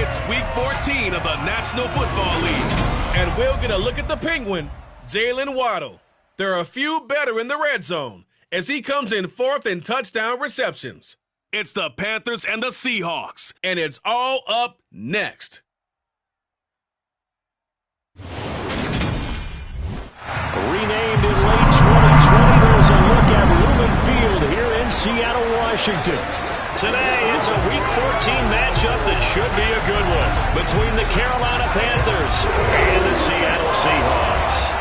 It's Week 14 of the National Football League. And we'll get a look at the Penguin, Jalen Waddle. There are a few better in the red zone as he comes in fourth in touchdown receptions. It's the Panthers and the Seahawks, and it's all up next. Renamed in late 2020, there's a look at Lumen Field here in Seattle, Washington. Today, it's a Week 14 matchup that should be a good one between the Carolina Panthers and the Seattle Seahawks.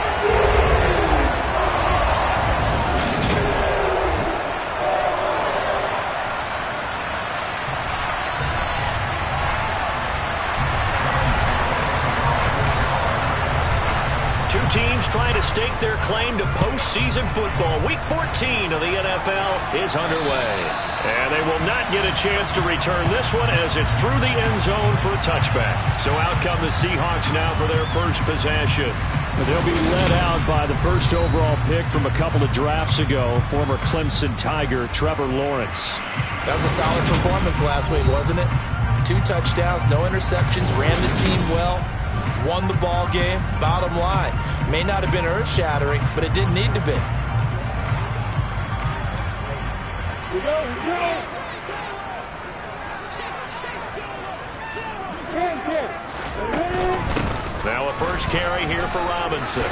Two teams trying to stake their claim to postseason football. Week 14 of the NFL is underway. And they will not get a chance to return this one as it's through the end zone for a touchback. So out come the Seahawks now for their first possession. They'll be led out by the first overall pick from a couple of drafts ago, former Clemson Tiger Trevor Lawrence. That was a solid performance last week, wasn't it? 2 touchdowns, no interceptions, ran the team well. Won the ball game. Bottom line, may not have been earth-shattering, but it didn't need to be. Now a first carry here for Robinson.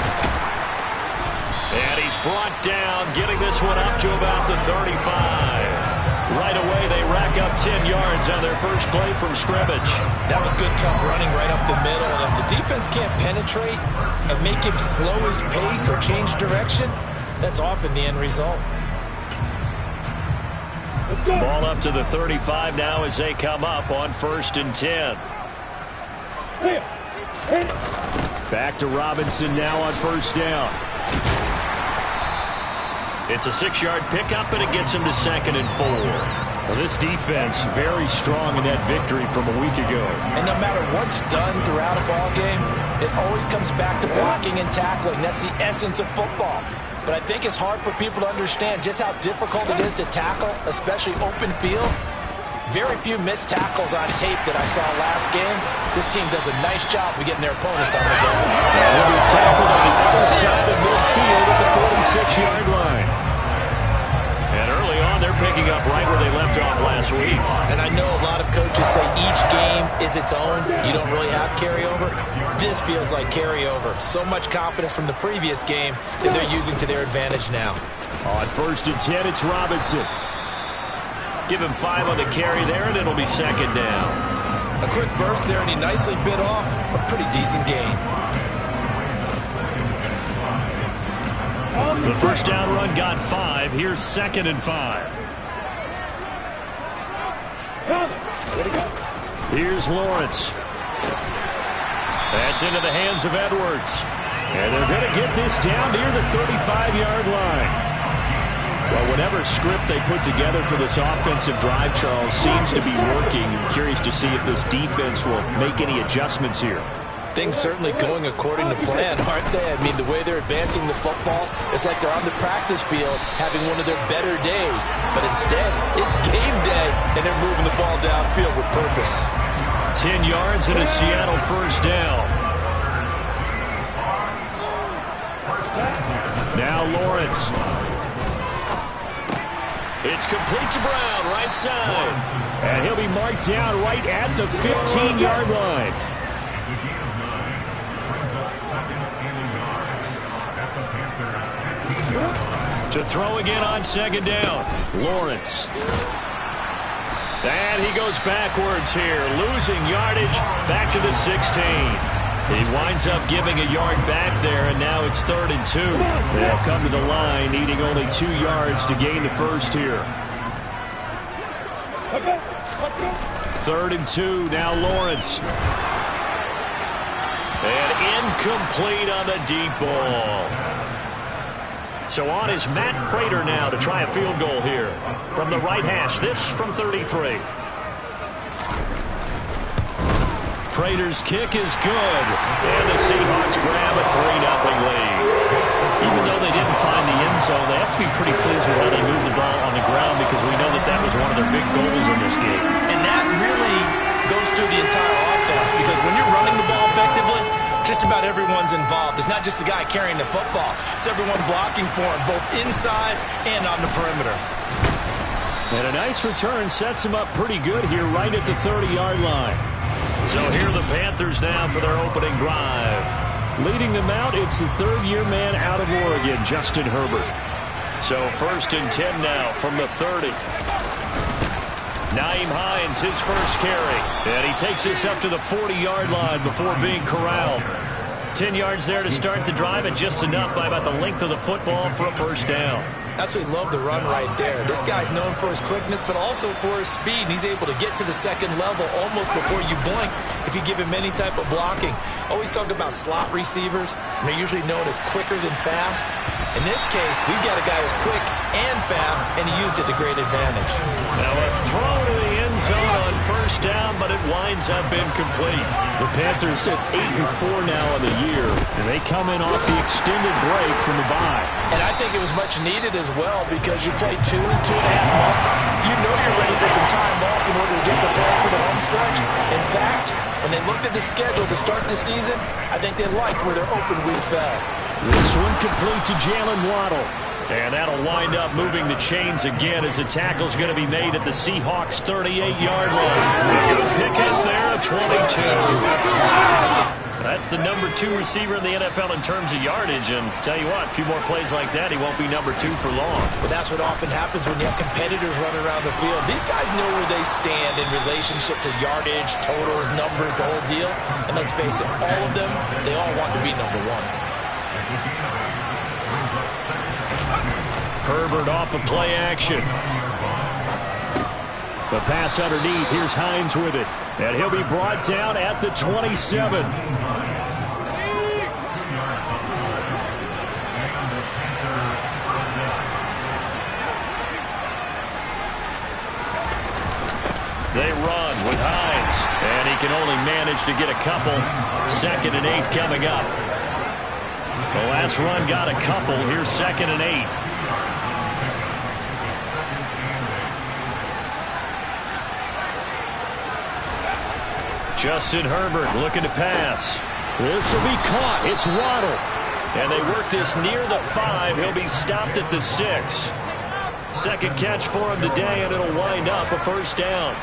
And he's brought down, getting this one up to about the 35. Right away, they rack up 10 yards on their first play from scrimmage. That was good, tough running right up the middle. And if the defense can't penetrate and make him slow his pace or change direction, that's often the end result. Ball up to the 35 now as they come up on 1st and 10. Back to Robinson now on 1st down. It's a 6-yard pickup, and it gets him to 2nd and 4. Well, this defense very strong in that victory from a week ago. And no matter what's done throughout a ball game, it always comes back to blocking and tackling. That's the essence of football. But I think it's hard for people to understand just how difficult it is to tackle, especially open field. Very few missed tackles on tape that I saw last game. This team does a nice job of getting their opponents on the ground. He'll be tackled on the other side of midfield at the 46-yard line. And early on, they're picking up right where they left off last week. And I know a lot of coaches say each game is its own. You don't really have carryover. This feels like carryover. So much confidence from the previous game that they're using to their advantage now. On 1st and 10, it's Robinson. Give him 5 on the carry there, and it'll be 2nd down. A quick burst there, and he nicely bit off a pretty decent gain. The first down run got 5. Here's 2nd and 5. Here's Lawrence. That's into the hands of Edwards. And they're going to get this down near the 35-yard line. Well, whatever script they put together for this offensive drive, Charles, seems to be working. I'm curious to see if this defense will make any adjustments here. Things certainly going according to plan, aren't they? I mean, the way they're advancing the football, it's like they're on the practice field having one of their better days. But instead, it's game day, and they're moving the ball downfield with purpose. 10 yards and a Seattle first down. Now Lawrence. It's complete to Brown, right side. And he'll be marked down right at the 15-yard line. To throw again on 2nd down. Lawrence. And he goes backwards here, losing yardage back to the 16. He winds up giving a yard back there, and now it's 3rd and 2. They'll come to the line, needing only 2 yards to gain the first here. 3rd and 2, now Lawrence. And incomplete on the deep ball. So on is Matt Prater now to try a field goal here from the right hash. This from 33. Prater's kick is good, and the Seahawks grab a 3-0 lead. Even though they didn't find the end zone, they have to be pretty pleased with how they moved the ball on the ground because we know that that was one of their big goals in this game. And that really goes through the entire offense. just about everyone's involved. It's not just the guy carrying the football. It's everyone blocking for him, both inside and on the perimeter. And a nice return sets him up pretty good here right at the 30-yard line. So here are the Panthers now for their opening drive. Leading them out, it's the third-year man out of Oregon, Justin Herbert. So 1st and 10 now from the 30. Nyheim Hines, his first carry. And he takes this up to the 40-yard line before being corralled. 10 yards there to start the drive, and just enough by about the length of the football for a first down. Absolutely love the run right there. This guy's known for his quickness, but also for his speed. And he's able to get to the second level almost before you blink if you give him any type of blocking. Always talk about slot receivers, and they're usually known as quicker than fast. In this case, we've got a guy who's quick and fast, and he used it to great advantage. Now a throw to the end zone on first down, but it winds up incomplete. The Panthers sit 8-4 now on the year, and they come in off the extended break from the bye. And I think it was much needed as well, because you play 2.5 months. You know you're ready for some time off in order to get prepared for the home stretch. In fact, when they looked at the schedule to start the season, I think they liked where their open week fell. This one complete to Jalen Waddle. And that'll wind up moving the chains again as the tackle's going to be made at the Seahawks' 38-yard line. Good pickup there of 22. That's the number 2 receiver in the NFL in terms of yardage. And tell you what, a few more plays like that, he won't be number 2 for long. But that's what often happens when you have competitors running around the field. These guys know where they stand in relationship to yardage, totals, numbers, the whole deal. And let's face it, all of them, they all want to be number 1. Herbert off of play action. The pass underneath. Here's Hines with it. And he'll be brought down at the 27. They run with Hines. And he can only manage to get a couple. 2nd and 8 coming up. The last run got a couple. Here's 2nd and 8. Justin Herbert looking to pass. This will be caught. It's Waddle. And they work this near the 5. He'll be stopped at the 6. Second catch for him today, and it'll wind up a first down.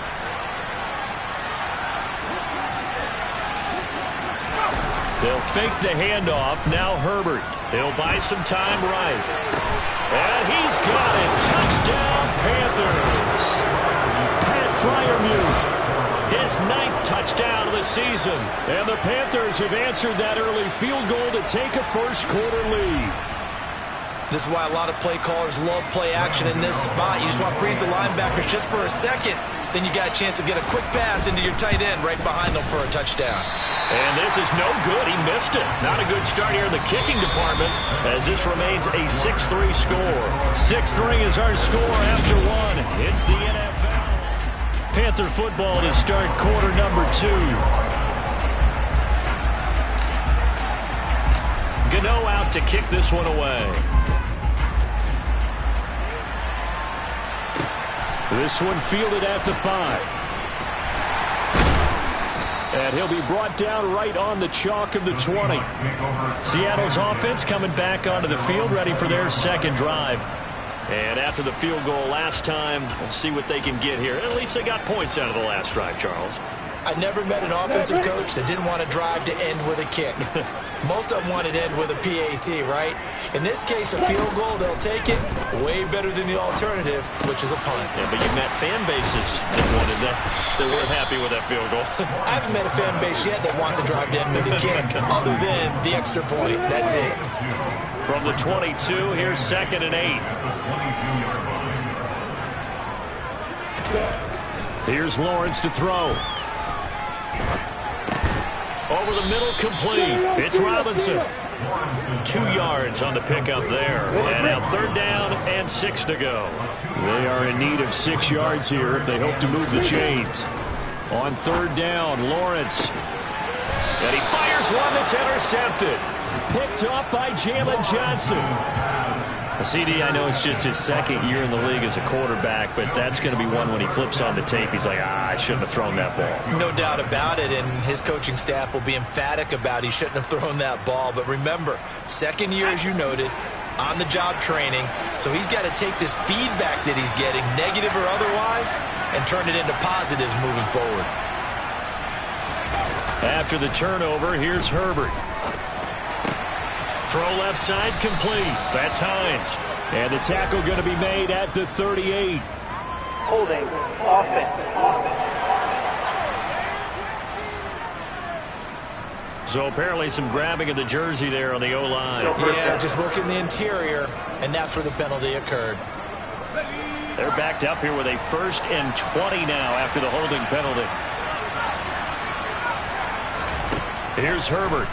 They'll fake the handoff. Now Herbert. He'll buy some time right. And he's got it. Touchdown, Panthers. Pat Freiermuth. His 9th touchdown of the season. And the Panthers have answered that early field goal to take a first-quarter lead. This is why a lot of play callers love play action in this spot. You just want to freeze the linebackers just for a second. Then you got a chance to get a quick pass into your tight end right behind them for a touchdown. And this is no good. He missed it. Not a good start here in the kicking department, as this remains a 6-3 score. 6-3 is our score after 1. It's the NFL. Panther football to start quarter number 2. Gano out to kick this one away. This one fielded at the 5. And he'll be brought down right on the chalk of the 20. Seattle's offense coming back onto the field, ready for their second drive. And after the field goal last time, we'll see what they can get here. At least they got points out of the last drive, Charles. I never met an offensive coach that didn't want to drive to end with a kick. Most of them want it to end with a PAT, right? In this case, a field goal, they'll take it. Way better than the alternative, which is a punt. Yeah, but you met fan bases that wanted that. They weren't happy with that field goal. I haven't met a fan base yet that wants to drive to end with a kick, other than the extra point. That's it. From the 22, here's 2nd and 8. Here's Lawrence to throw. Over the middle, complete. It's Robinson. 2 yards on the pickup there. And now 3rd down and 6 to go. They are in need of 6 yards here if they hope to move the chains. On 3rd down, Lawrence. And he fires one that's intercepted. Picked up by Jalen Johnson. CD, I know it's just his second year in the league as a quarterback, but that's going to be one when he flips on the tape. He's like, I shouldn't have thrown that ball. No doubt about it, and his coaching staff will be emphatic about he shouldn't have thrown that ball. But remember, second year, as you noted, on-the-job training, so he's got to take this feedback that he's getting, negative or otherwise, and turn it into positives moving forward. After the turnover, here's Herbert. Throw left side complete. That's Hines. And the tackle going to be made at the 38. Holding. Offense. So apparently some grabbing of the jersey there on the O-line. Yeah, just look in the interior, and that's where the penalty occurred. They're backed up here with a 1st and 20 now after the holding penalty. Here's Herbert.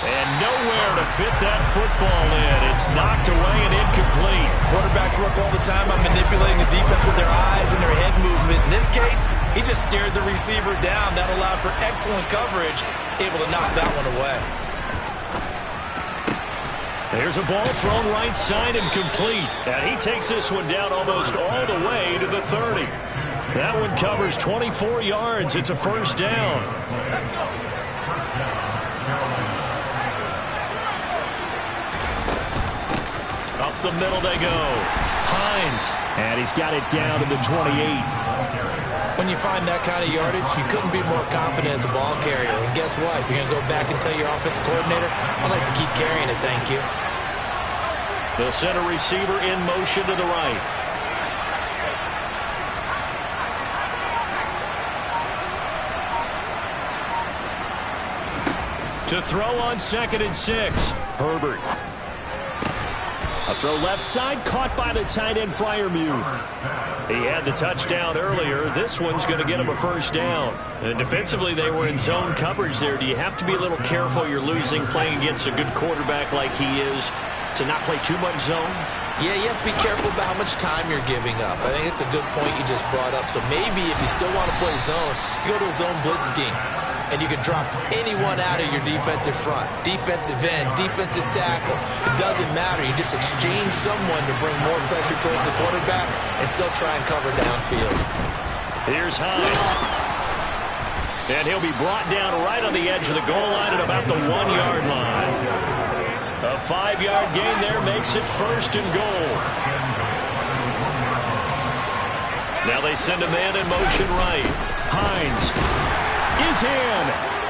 And nowhere to fit that football in. It's knocked away and incomplete. Quarterbacks work all the time on manipulating the defense with their eyes and their head movement. In this case, he just stared the receiver down. That allowed for excellent coverage, able to knock that one away. There's a ball thrown right side and complete. And he takes this one down almost all the way to the 30. That one covers 24 yards. It's a 1st down. Up the middle they go. Hines. And he's got it down to the 28. When you find that kind of yardage, you couldn't be more confident as a ball carrier. And guess what? You're going to go back and tell your offensive coordinator, I'd like to keep carrying it, thank you. The center receiver in motion to the right. To throw on 2nd and 6. Herbert. A throw left side, caught by the tight end Freiermuth. He had the touchdown earlier. This one's going to get him a 1st down. And defensively, they were in zone coverage there. Do you have to be a little careful you're losing playing against a good quarterback like he is to not play too much zone? Yeah, you have to be careful about how much time you're giving up. I think it's a good point you just brought up. So maybe if you still want to play zone, you go to a zone blitz scheme. And you can drop anyone out of your defensive front. Defensive end, defensive tackle. It doesn't matter. You just exchange someone to bring more pressure towards the quarterback and still try and cover downfield. Here's Hines. And he'll be brought down right on the edge of the goal line at about the 1-yard line. A 5-yard gain there makes it 1st and goal. Now they send a man in motion right. Hines is in.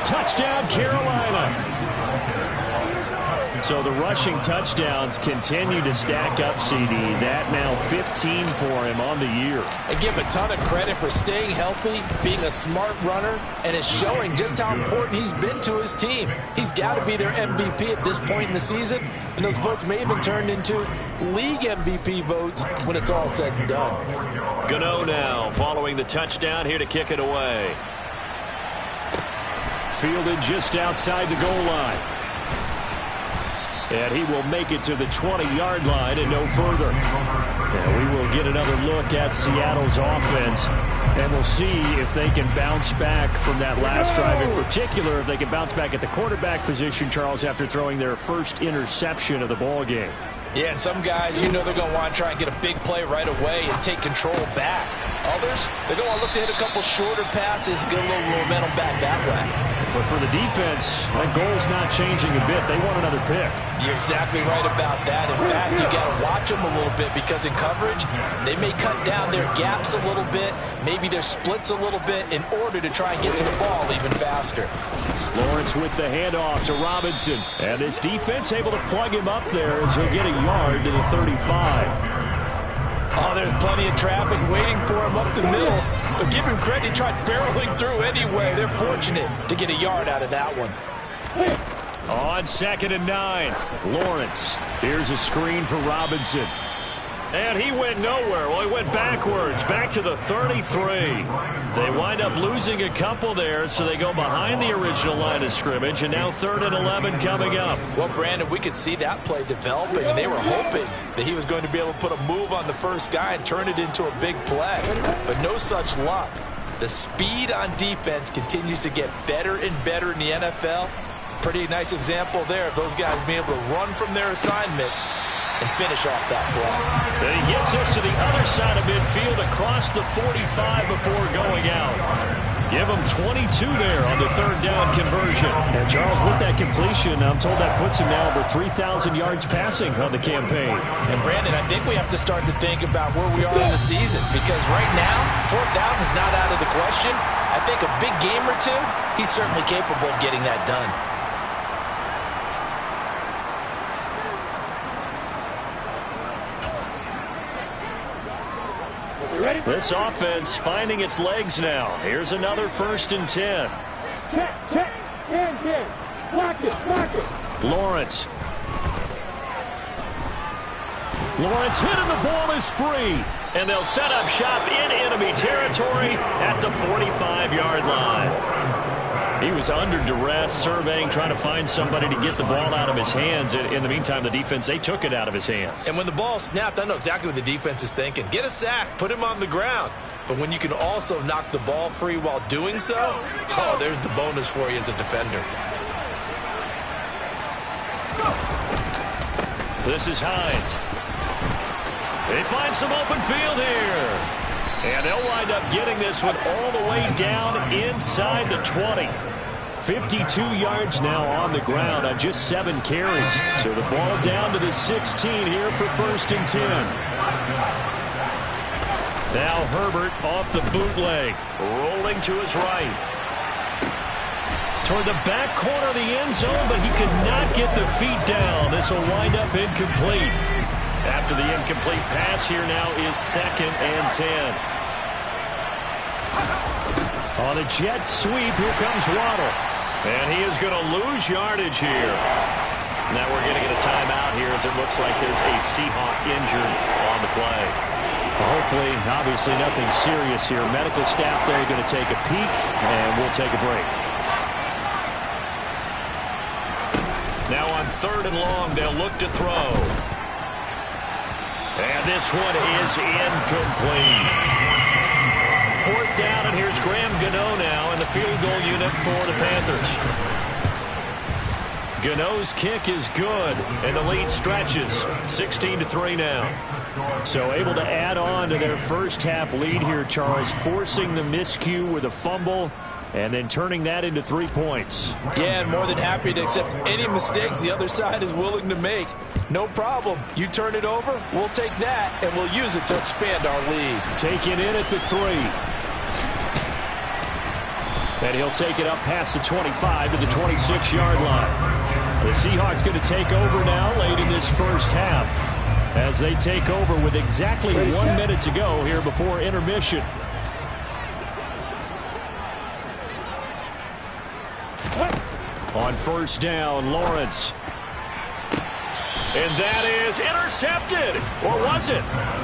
Touchdown, Carolina. So the rushing touchdowns continue to stack up, CD. That now 15 for him on the year. I give a ton of credit for staying healthy, being a smart runner, and it's showing just how important he's been to his team. He's got to be their MVP at this point in the season, and those votes may even turn into league MVP votes when it's all said and done. Gano now following the touchdown here to kick it away. Fielded just outside the goal line. And he will make it to the 20-yard line and no further. And we will get another look at Seattle's offense. And we'll see if they can bounce back from that last drive. In particular, if they can bounce back at the quarterback position, Charles, after throwing their 1st interception of the ball game. Yeah, and some guys, you know they're going to want to try and get a big play right away and take control back. Others, they're going to look to hit a couple shorter passes, get a little momentum back that way. But for the defense, that goal's not changing a bit. They want another pick. You're exactly right about that. In fact, you got to watch them a little bit because in coverage, they may cut down their gaps a little bit, maybe their splits a little bit in order to try and get to the ball even faster. Lawrence with the handoff to Robinson. And this defense able to plug him up there as he'll get a yard to the 35. Oh, there's plenty of traffic waiting for him up the middle. But give him credit, he tried barreling through anyway. They're fortunate to get a yard out of that one. On 2nd and 9, Lawrence. Here's a screen for Robinson. And he went nowhere. Well, he went backwards, back to the 33. They wind up losing a couple there, so they go behind the original line of scrimmage, and now 3rd and 11 coming up. Well, Brandon, we could see that play developing, and they were hoping that he was going to be able to put a move on the first guy and turn it into a big play. But no such luck. The speed on defense continues to get better and better in the NFL. Pretty nice example there of those guys being able to run from their assignments and finish off that play. And he gets us to the other side of midfield across the 45 before going out. Give him 22 there on the third down conversion. And Charles, with that completion, I'm told that puts him now over 3,000 yards passing on the campaign. And Brandon, I think we have to start to think about where we are in the season, because right now, 4th down is not out of the question. I think a big game or two, he's certainly capable of getting that done. This offense finding its legs now. Here's another 1st and 10. Check, and block it. Lawrence hit and the ball is free. And they'll set up shop in enemy territory at the 45-yard line. He was under duress, surveying, trying to find somebody to get the ball out of his hands. In the meantime, the defense, they took it out of his hands. And when the ball snapped, I know exactly what the defense is thinking. Get a sack, put him on the ground. But when you can also knock the ball free while doing so, oh, there's the bonus for you as a defender. This is Hines. They find some open field here. And they'll wind up getting this one all the way down inside the 20. 52 yards now on the ground on just 7 carries. So the ball down to the 16 here for 1st and 10. Now Herbert off the bootleg, rolling to his right. Toward the back corner of the end zone, but he could not get the feet down. This will wind up incomplete. After the incomplete pass, here now is 2nd and 10. On a jet sweep, here comes Waddle. And he is going to lose yardage here. Now we're going to get a timeout here as it looks like there's a Seahawk injured on the play. Well, hopefully, obviously nothing serious here. Medical staff, they're going to take a peek, and we'll take a break. Now on 3rd and long, they'll look to throw. And this one is incomplete. 4th down, and here's Graham Gano now in the field goal unit for the Panthers. Gano's kick is good, and the lead stretches. 16-3 now. So able to add on to their first half lead here, Charles, forcing the miscue with a fumble and then turning that into 3 points. Yeah, and more than happy to accept any mistakes the other side is willing to make. No problem. You turn it over, we'll take that, and we'll use it to expand our lead. Taken in at the 3. And he'll take it up past the 25 to the 26-yard line. The Seahawks going to take over now late in this first half as they take over with exactly 1 minute to go here before intermission. On 1st down, Lawrence. And that is intercepted. Or was it?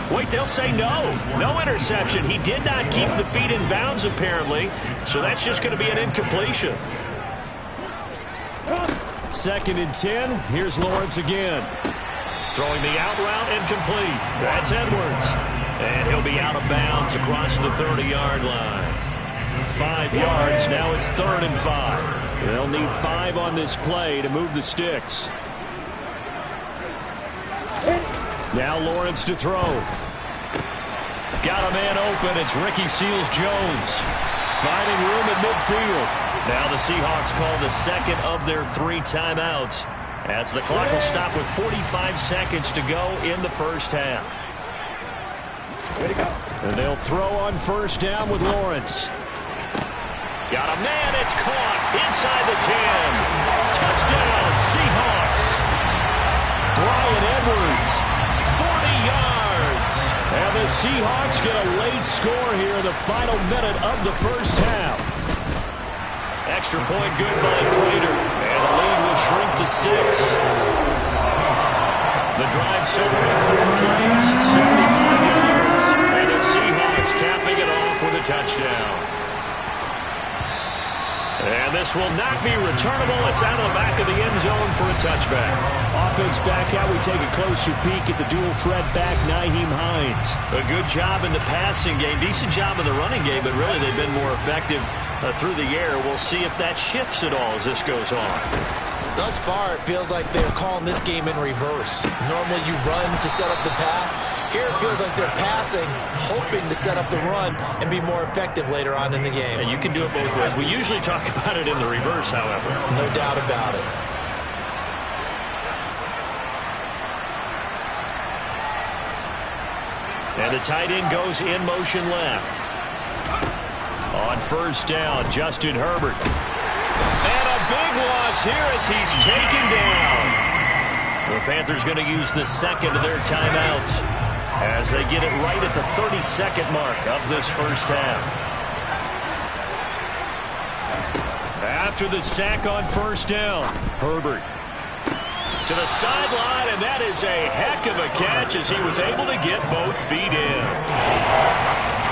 Wait, they'll say no. No interception. He did not keep the feet in bounds, apparently. So that's just going to be an incompletion. 2nd and 10. Here's Lawrence again. Throwing the out route incomplete. That's Edwards. And he'll be out of bounds across the 30-yard line. 5 yards. Now it's 3rd and 5. They'll need 5 on this play to move the sticks. Now Lawrence to throw. Got a man open. It's Ricky Seals-Jones. Finding room at midfield. Now the Seahawks call the 2nd of their 3 timeouts as the clock will stop with 45 seconds to go in the first half. And they'll throw on 1st down with Lawrence. Got a man. It's caught inside the 10. Touchdown, Seahawks. Bryan Edwards. 40 yards. And the Seahawks get a late score here in the final minute of the first half. Extra point good by Prater. And the lead will shrink to 6. The drive summary, 4 plays, 75 yards. And the Seahawks capping it off with a touchdown. And this will not be returnable. It's out of the back of the end zone for a touchback. Offense back out. We take a closer peek at the dual threat back, Nyheim Hines. A good job in the passing game. Decent job in the running game, but really they've been more effective through the air. We'll see if that shifts at all as this goes on. Thus far, it feels like they're calling this game in reverse. Normally you run to set up the pass. Here it feels like they're passing, hoping to set up the run and be more effective later on in the game. And you can do it both ways. We usually talk about it in the reverse, however. No doubt about it. And the tight end goes in motion left. On first down, Justin Herbert. And a big loss here as he's taken down. The Panthers going to use the second of their timeouts as they get it right at the 30-second mark of this first half. After the sack on first down, Herbert to the sideline, and that is a heck of a catch as he was able to get both feet in.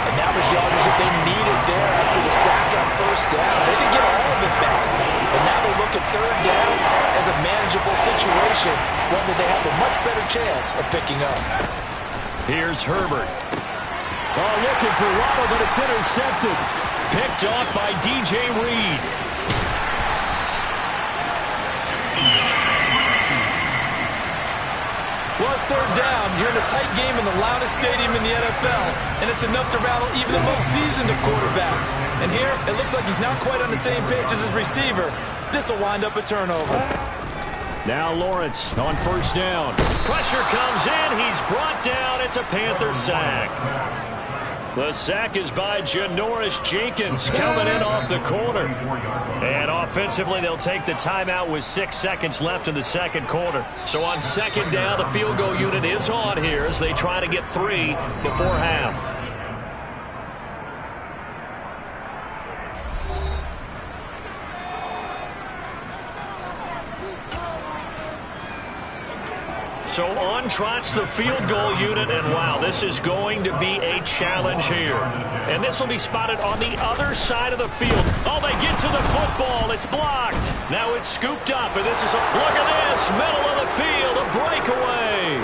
And that was yardage that they needed there after the sack on first down. They didn't get all of it back, but now they look at third down as a manageable situation, one that they have a much better chance of picking up. Here's Herbert. Oh, looking for Waddle, but it's intercepted. Picked off by DJ Reed. Well, it's third down. You're in a tight game in the loudest stadium in the NFL, and it's enough to rattle even the most seasoned of quarterbacks. And here, it looks like he's not quite on the same page as his receiver. This will wind up a turnover. Now Lawrence on first down. Pressure comes in. He's brought down. It's a Panther sack. The sack is by Janoris Jenkins coming in off the corner. And offensively, they'll take the timeout with 6 seconds left in the second quarter. So on second down, the field goal unit is on here as they try to get 3 before half. So on trots the field goal unit, and wow, this is going to be a challenge here. And this will be spotted on the other side of the field. Oh, they get to the football. It's blocked. Now it's scooped up, and this is a look at this. Middle of the field, a breakaway.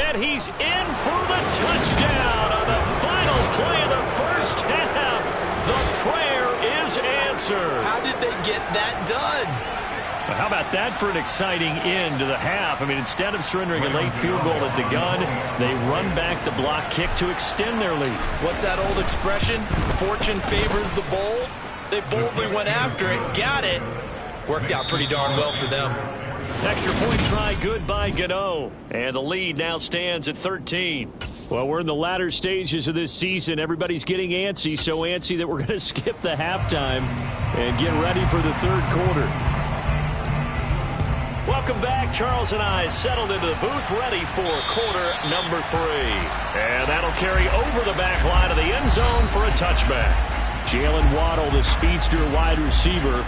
And he's in for the touchdown on the final play of the first half. The prayer is answered. How did they get that done? But how about that for an exciting end to the half? I mean, instead of surrendering a late field goal at the gun, they run back the block kick to extend their lead. What's that old expression? Fortune favors the bold. They boldly went after it, got it. Worked out pretty darn well for them. Extra point try, good by Gano. And the lead now stands at 13. Well, we're in the latter stages of this season. Everybody's getting antsy, so antsy that we're going to skip the halftime and get ready for the third quarter. Welcome back. Charles and I settled into the booth, ready for quarter number 3. And that'll carry over the back line of the end zone for a touchback. Jalen Waddle, the speedster wide receiver,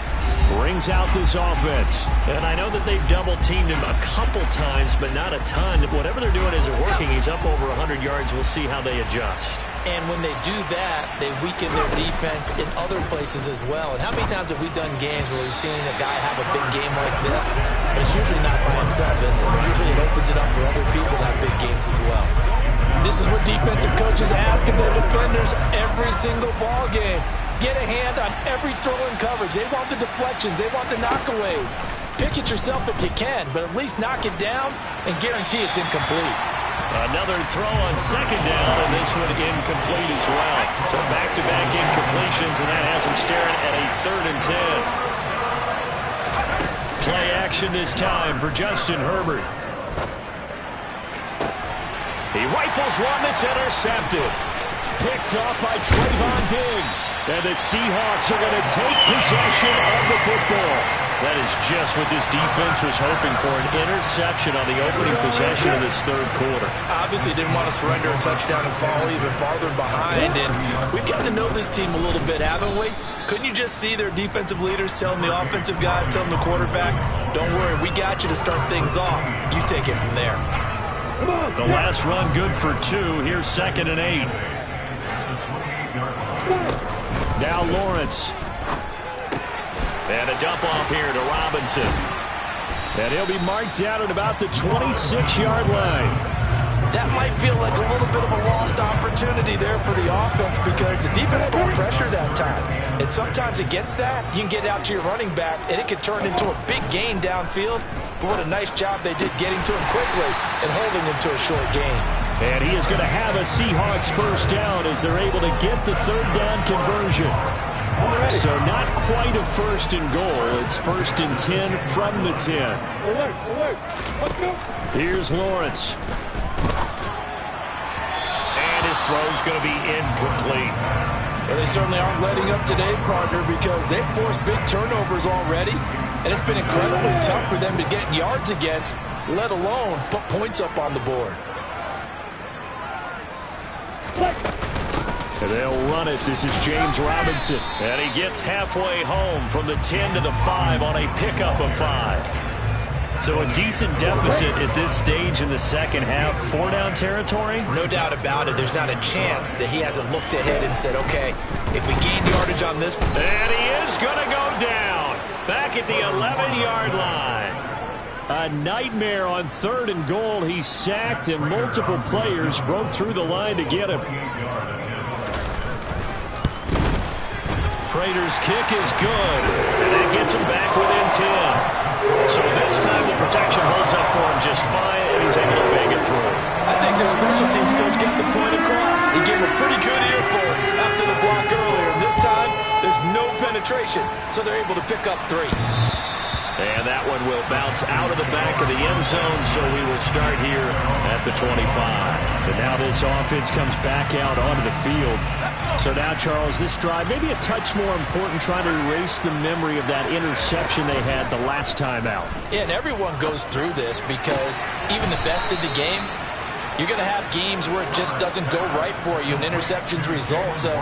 brings out this offense. And I know that they've double-teamed him a couple times, but not a ton. Whatever they're doing isn't working. He's up over 100 yards. We'll see how they adjust. And when they do that, they weaken their defense in other places as well. And how many times have we done games where we've seen a guy have a big game like this? But it's usually not by himself, is it? Usually it opens it up for other people to have big games as well. This is what defensive coaches ask of their defenders every single ball game. Get a hand on every throw in coverage. They want the deflections. They want the knockaways. Pick it yourself if you can, but at least knock it down and guarantee it's incomplete. Another throw on second down, and this one incomplete as well. So back-to-back incompletions, and that has him staring at a 3rd and 10. Play action this time for Justin Herbert. He rifles one that's intercepted. Picked off by Trayvon Diggs. And the Seahawks are going to take possession of the football. That is just what this defense was hoping for, an interception on the opening possession of this third quarter. Obviously didn't want to surrender a touchdown and fall even farther behind. And we've gotten to know this team a little bit, haven't we? Couldn't you just see their defensive leaders telling the offensive guys, telling the quarterback, don't worry, we got you to start things off. You take it from there. The last run good for 2. Here's 2nd and 8. Now Lawrence. And a dump off here to Robinson. And he'll be marked down at about the 26-yard line. that might feel like a little bit of a lost opportunity there for the offense because the defense brought pressure that time. And sometimes against that, you can get out to your running back, and it could turn into a big gain downfield. But what a nice job they did getting to him quickly and holding him to a short gain. And he is going to have a Seahawks first down as they're able to get the third down conversion. So not quite a first and goal. It's first and 10 from the 10. Here's Lawrence. And his throw's going to be incomplete. Well, they certainly aren't letting up today, partner, because they've forced big turnovers already. And it's been incredibly tough for them to get yards against, let alone put points up on the board. And they'll run it. This is James Robinson. And he gets halfway home from the 10 to the 5 on a pickup of 5. So a decent deficit at this stage in the second half. 4-down territory? No doubt about it. There's not a chance that he hasn't looked ahead and said, okay, if we gain yardage on this. And he is going to go down. Back at the 11-yard line. A nightmare on 3rd and goal. He's sacked, and multiple players broke through the line to get him. Prater's kick is good, and that gets him back within 10. So this time the protection holds up for him just fine, and he's able to bang it through. I think their special teams coach got the point across. He gave him a pretty good earful after the block earlier. And this time, there's no penetration, so they're able to pick up 3. And that one will bounce out of the back of the end zone, so we will start here at the 25. And now this offense comes back out onto the field. So now, Charles, this drive, maybe a touch more important, trying to erase the memory of that interception they had the last time out. Yeah, and everyone goes through this because even the best in the game, you're going to have games where it just doesn't go right for you and interceptions result. So,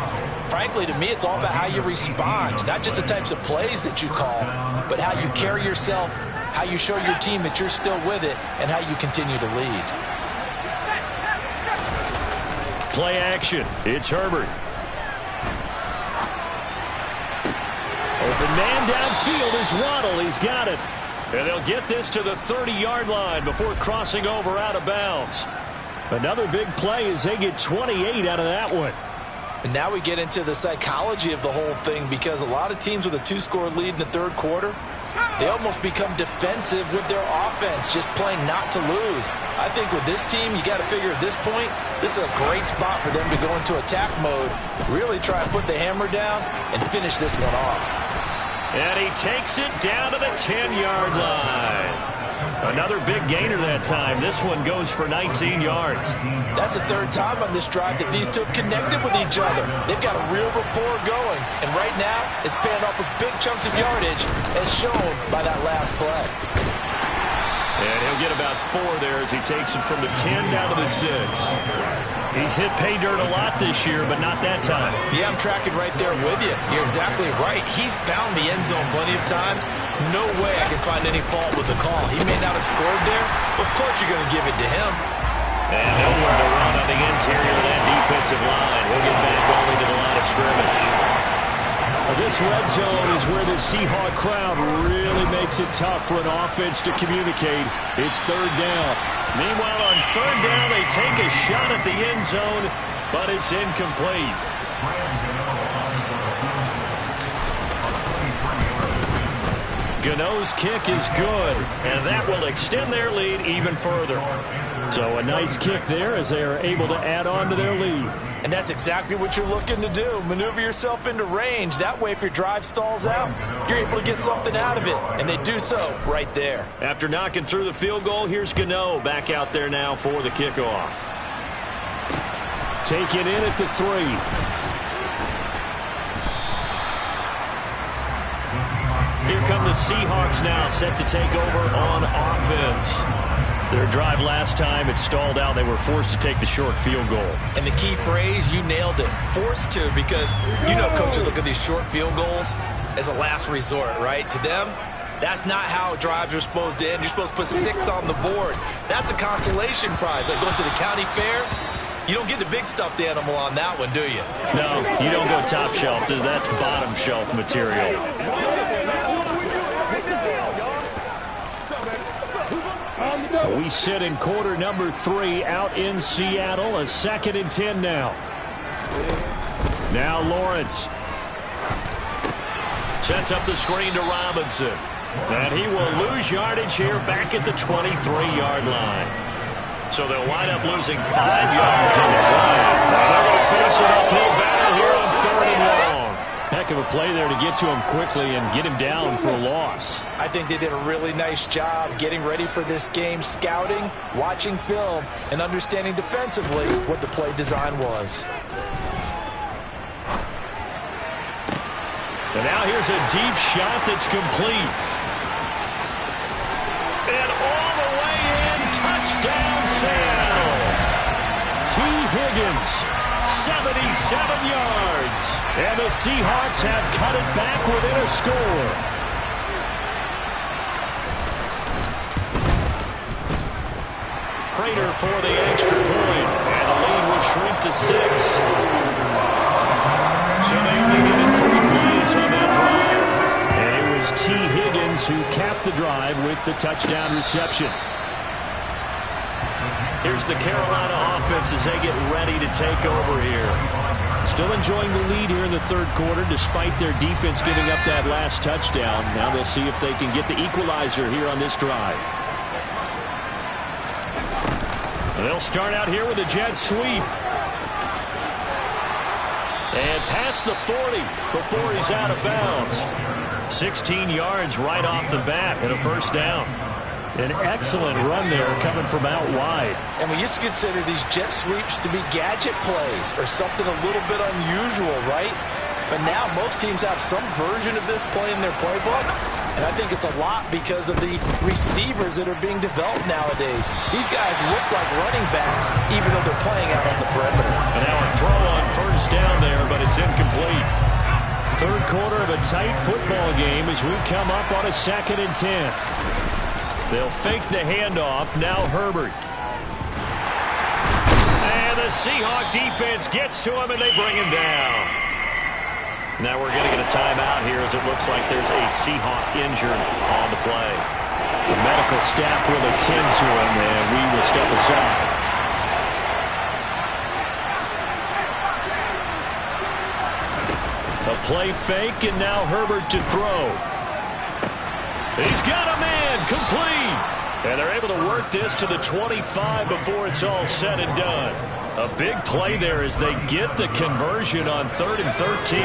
frankly, to me, it's all about how you respond, not just the types of plays that you call, but how you carry yourself, how you show your team that you're still with it, and how you continue to lead. Play action. It's Herbert. Open man downfield is Waddle. He's got it. And they'll get this to the 30-yard line before crossing over out of bounds. Another big play as they get 28 out of that one. And now we get into the psychology of the whole thing because a lot of teams with a 2-score lead in the third quarter, they almost become defensive with their offense, just playing not to lose. I think with this team, you got to figure at this point, this is a great spot for them to go into attack mode, really try to put the hammer down and finish this one off. And he takes it down to the 10-yard line. Another big gainer that time. This one goes for 19 yards. That's the 3rd time on this drive that these two have connected with each other. They've got a real rapport going. And right now, it's paying off with big chunks of yardage as shown by that last play. And he'll get about 4 there as he takes it from the 10 down to the 6. He's hit pay dirt a lot this year, but not that time. Yeah, I'm tracking right there with you. You're exactly right. He's found the end zone plenty of times. No way I can find any fault with the call. He may not have scored there, but of course you're going to give it to him. And no one to run on the interior of that defensive line. He'll get back only to the line of scrimmage. This red zone is where the Seahawk crowd really makes it tough for an offense to communicate. It's 3rd down. Meanwhile, on 3rd down, they take a shot at the end zone, but it's incomplete. Gano's kick is good, and that will extend their lead even further. So a nice kick there as they are able to add on to their lead. And that's exactly what you're looking to do. Maneuver yourself into range. That way, if your drive stalls out, you're able to get something out of it. And they do so right there. After knocking through the field goal, here's Gano back out there now for the kickoff. Take it in at the 3. Here come the Seahawks now, set to take over on offense. Their drive last time, it stalled out. They were forced to take the short field goal. And the key phrase, you nailed it, forced to, because you know coaches look at these short field goals as a last resort, right? To them, that's not how drives are supposed to end. You're supposed to put 6 on the board. That's a consolation prize. Like going to the county fair, you don't get the big stuffed animal on that one, do you? No, you don't go top shelf. That's bottom shelf material. We sit in quarter number 3 out in Seattle. A 2nd and 10 now. Now Lawrence. Sets up the screen to Robinson. And he will lose yardage here back at the 23-yard line. So they'll wind up losing 5 yards on the play. They're going to face an uphill battle here on 3rd and long. Heck of a play there to get to him quickly and get him down for a loss. I think they did a really nice job getting ready for this game, scouting, watching film, and understanding defensively what the play design was. And now here's a deep shot that's complete. And all the way in, touchdown Seattle. T. Higgins, 77 yards. And the Seahawks have cut it back within a score. Prater for the extra point. And the lead will shrink to 6. So they only needed 3 plays on that drive. And it was T. Higgins who capped the drive with the touchdown reception. Here's the Carolina offense as they get ready to take over here. Still enjoying the lead here in the 3rd quarter despite their defense giving up that last touchdown. Now they'll see if they can get the equalizer here on this drive. They'll start out here with a jet sweep. And past the 40 before he's out of bounds. 16 yards right off the bat and a 1st down. An excellent run there coming from out wide. And we used to consider these jet sweeps to be gadget plays or something a little bit unusual, right? But now most teams have some version of this play in their playbook. And I think it's a lot because of the receivers that are being developed nowadays. These guys look like running backs, even though they're playing out on the perimeter. And now a throw on 1st down there, but it's incomplete. 3rd quarter of a tight football game as we come up on a 2nd and 10. They'll fake the handoff. Now Herbert. And the Seahawk defense gets to him, and they bring him down. Now we're going to get a timeout here as it looks like there's a Seahawk injured on the play. The medical staff will attend to him, and we will step aside. A play fake, and now Herbert to throw. He's got a man, complete. And they're able to work this to the 25 before it's all said and done. A big play there as they get the conversion on 3rd and 13.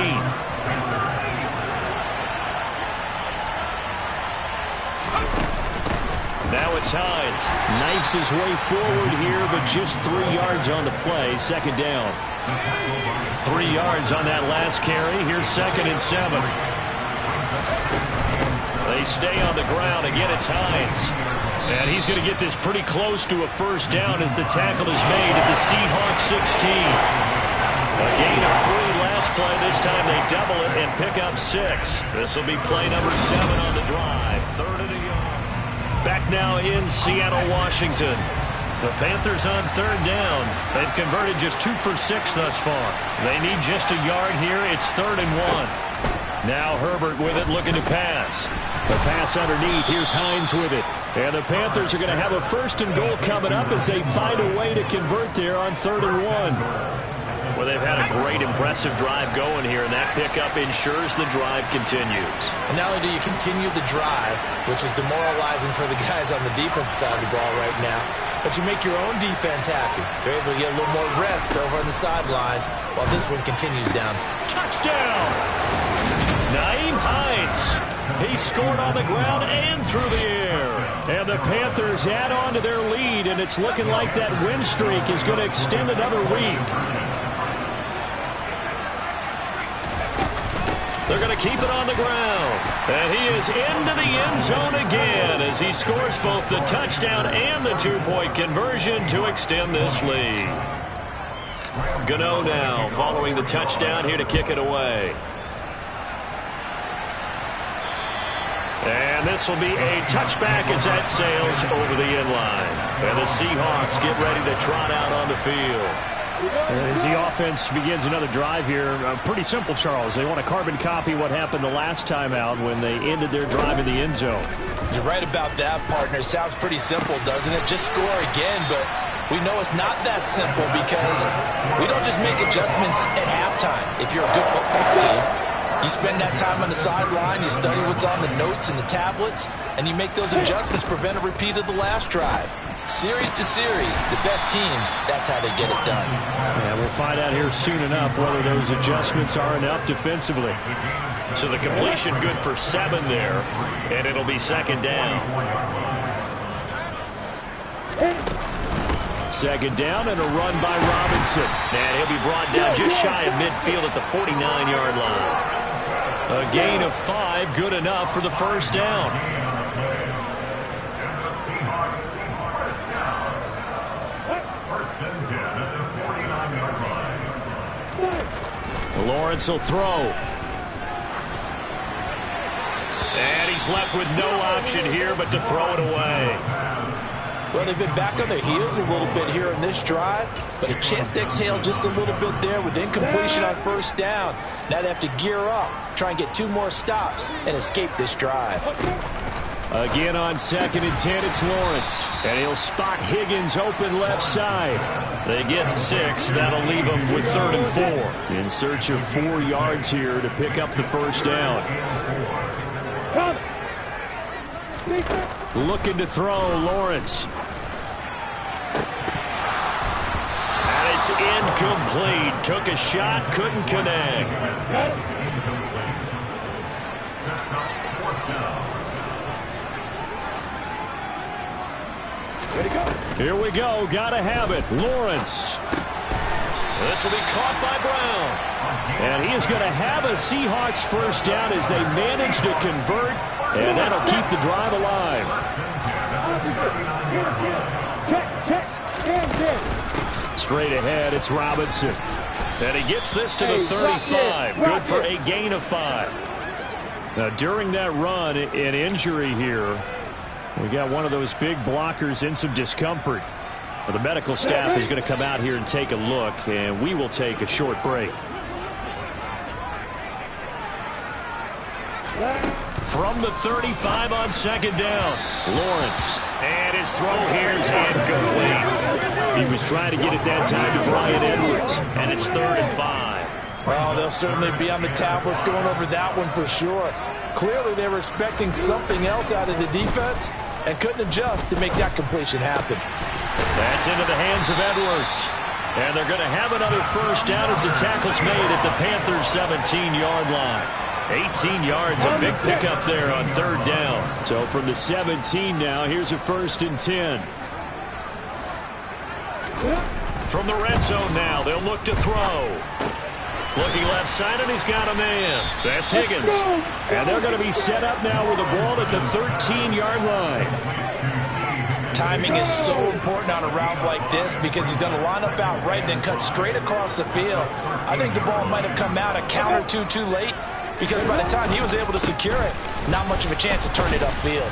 Now it's Hines. Knifes his way forward here, but just 3 yards on the play. 2nd down. 3 yards on that last carry. Here's 2nd and 7. They stay on the ground. Again, it's Hines. And he's going to get this pretty close to a 1st down as the tackle is made at the Seahawks 16. A gain of 3 last play. This time they double it and pick up 6. This will be play number 7 on the drive. 3rd and a yard. Back now in Seattle, Washington. The Panthers on 3rd down. They've converted just 2 for 6 thus far. They need just a yard here. It's 3rd and 1. Now Herbert with it, looking to pass. The pass underneath. Here's Hines with it. And the Panthers are going to have a 1st and goal coming up as they find a way to convert there on 3rd and 1. Well, they've had a great, impressive drive going here, and that pickup ensures the drive continues. And not only do you continue the drive, which is demoralizing for the guys on the defensive side of the ball right now, but you make your own defense happy. They're able to get a little more rest over on the sidelines while this one continues down. Touchdown! Nyheim Hines. He scored on the ground and through the air. And the Panthers add on to their lead, and it's looking like that win streak is going to extend another week. They're going to keep it on the ground. And he is into the end zone again as he scores both the touchdown and the 2-point conversion to extend this lead. Gano now following the touchdown here to kick it away. And this will be a touchback as that sails over the end line. And the Seahawks get ready to trot out on the field. As the offense begins another drive here, pretty simple, Charles. They want to carbon copy what happened the last time out when they ended their drive in the end zone. You're right about that, partner. Sounds pretty simple, doesn't it? Just score again, but we know it's not that simple because we don't just make adjustments at halftime if you're a good football team. You spend that time on the sideline, you study what's on the notes and the tablets, and you make those adjustments to prevent a repeat of the last drive. Series to series, the best teams, that's how they get it done. And we'll find out here soon enough whether those adjustments are enough defensively. So the completion good for 7 there, and it'll be second down. Second down and a run by Robinson. And he'll be brought down just shy of midfield at the 49-yard line. A gain of 5, good enough for the first down. Lawrence will throw. And he's left with no option here but to throw it away. Well, they've been back on their heels a little bit here in this drive, but a chance to exhale just a little bit there with incompletion on first down. Now they have to gear up, try and get 2 more stops, and escape this drive. Again on 2nd and 10, it's Lawrence. And he'll spot Higgins open left side. They get 6. That'll leave them with 3rd and 4. In search of 4 yards here to pick up the first down. Looking to throw, Lawrence. And it's incomplete. Took a shot, couldn't connect. Here we go. Gotta have it. Lawrence. This will be caught by Brown. And he is going to have a Seahawks first down as they manage to convert. And that'll keep the drive alive. Straight ahead, it's Robinson. And he gets this to the 35. Good for a gain of 5. Now, during that run, an injury here. We got one of those big blockers in some discomfort. Well, the medical staff is going to come out here and take a look, and we will take a short break. From the 35 on 2nd down, Lawrence. And his throw here is incomplete. He was trying to get it that time to Brian Edwards. And it's 3rd and 5. Well, they'll certainly be on the tablets going over that one for sure. Clearly, they were expecting something else out of the defense and couldn't adjust to make that completion happen. That's into the hands of Edwards. And they're going to have another first down as the tackle's made at the Panthers' 17-yard line. 18 yards, a big pickup there on 3rd down. So from the 17 now, here's a 1st and 10. From the red zone now, they'll look to throw. Looking left side, and he's got a man. That's Higgins. And they're going to be set up now with a ball at the 13-yard line. Timing is so important on a route like this because he's going to line up out right and then cut straight across the field. I think the ball might have come out a count or two too late because by the time he was able to secure it, not much of a chance to turn it upfield.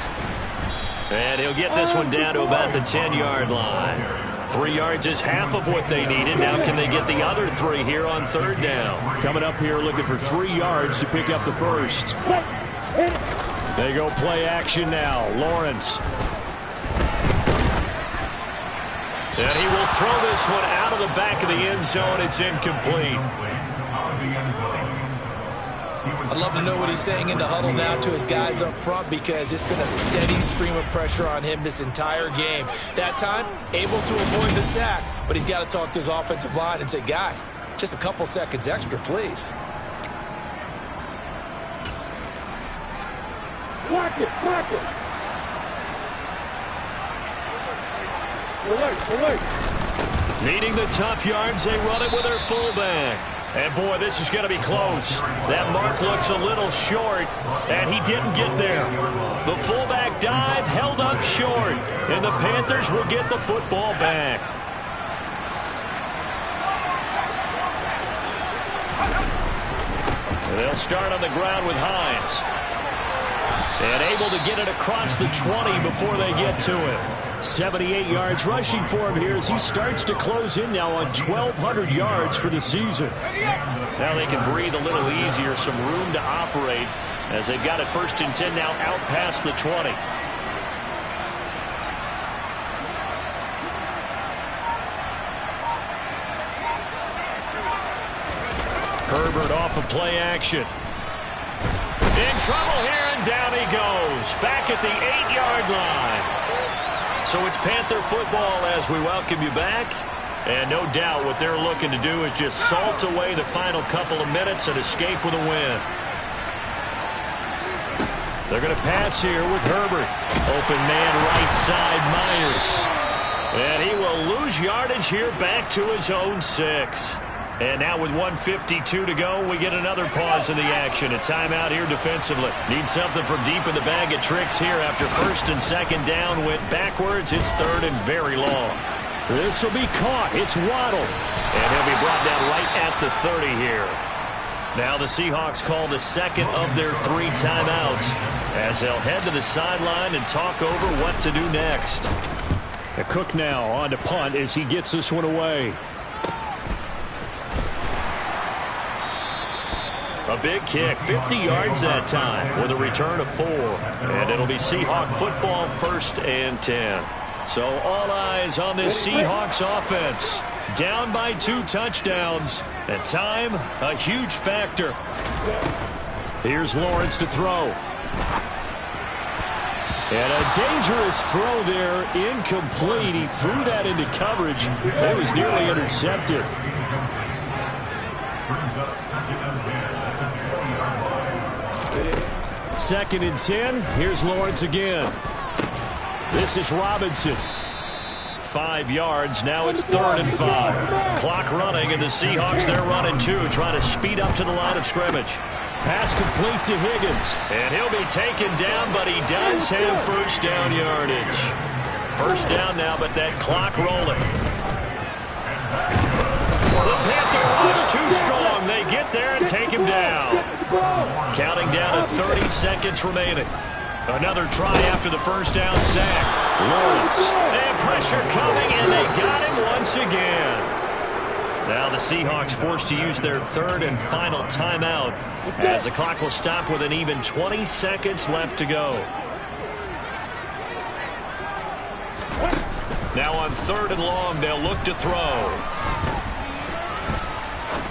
And he'll get this one down to about the 10-yard line. 3 yards is half of what they needed. Now can they get the other 3 here on 3rd down? Coming up here looking for 3 yards to pick up the first. They go play action now. Lawrence. And he will throw this one out of the back of the end zone. It's incomplete. I'd love to know what he's saying in the huddle now to his guys up front because it's been a steady stream of pressure on him this entire game. That time, able to avoid the sack, but he's got to talk to his offensive line and say, guys, just a couple seconds extra, please. Block it, block it. Alert. Needing the tough yards, they run it with their fullback. And, boy, this is going to be close. That mark looks a little short, and he didn't get there. The fullback dive held up short, and the Panthers will get the football back. And they'll start on the ground with Hines. And able to get it across the 20 before they get to it. 78 yards rushing for him here as he starts to close in now on 1,200 yards for the season. Now they can breathe a little easier, some room to operate as they've got it 1st and 10 now out past the 20. Herbert off of play action. In trouble here, and down he goes. Back at the 8-yard line. So it's Panther football as we welcome you back. And no doubt what they're looking to do is just salt away the final couple of minutes and escape with a win. They're going to pass here with Herbert. Open man right side, Myers. And he will lose yardage here back to his own 6. And now with 1:52 to go, we get another pause in the action. A timeout here defensively. Need something from deep in the bag of tricks here after 1st and 2nd down went backwards. It's 3rd and very long. This will be caught. It's Waddle. And he'll be brought down right at the 30 here. Now the Seahawks call the 2nd of their 3 timeouts as they'll head to the sideline and talk over what to do next. Cook now on to punt as he gets this one away. A big kick, 50 yards that time with a return of 4. And it'll be Seahawk football 1st and 10. So all eyes on this Seahawks offense. Down by 2 touchdowns. And time, a huge factor. Here's Lawrence to throw. And a dangerous throw there, incomplete. He threw that into coverage. It was nearly intercepted. Second and 10. Here's Lawrence again. This is Robinson. 5 yards. Now it's 3rd and 5. Clock running, and the Seahawks, they're running too, trying to speed up to the line of scrimmage. Pass complete to Higgins. And he'll be taken down, but he does have 1st down yardage. 1st down now, but that clock rolling. The Panther rush too strong. They get there and take him down. Counting down to 30 seconds remaining. Another try after the 1st down sack. Lawrence. And pressure coming, and they got him once again. Now the Seahawks forced to use their 3rd and final timeout as the clock will stop with an even 20 seconds left to go. Now on 3rd and long, they'll look to throw.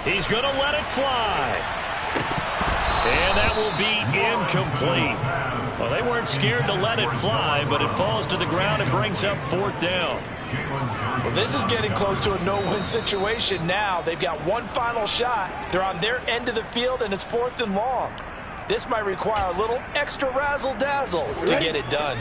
He's going to let it fly. And that will be incomplete. Well, they weren't scared to let it fly, but it falls to the ground and brings up 4th down. Well, this is getting close to a no-win situation now. They've got one final shot. They're on their end of the field, and it's 4th and long. This might require a little extra razzle-dazzle to get it done.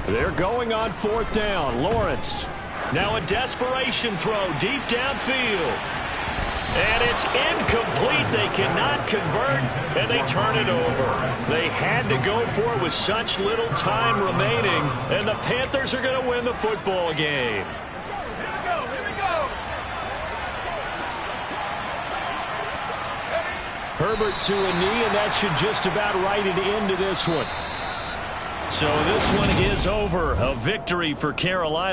They're going on 4th down. Lawrence. Now a desperation throw deep downfield. And it's incomplete. They cannot convert, and they turn it over. They had to go for it with such little time remaining, and the Panthers are going to win the football game. Herbert to a knee, and that should just about write it into this one. So this one is over. A victory for Carolina.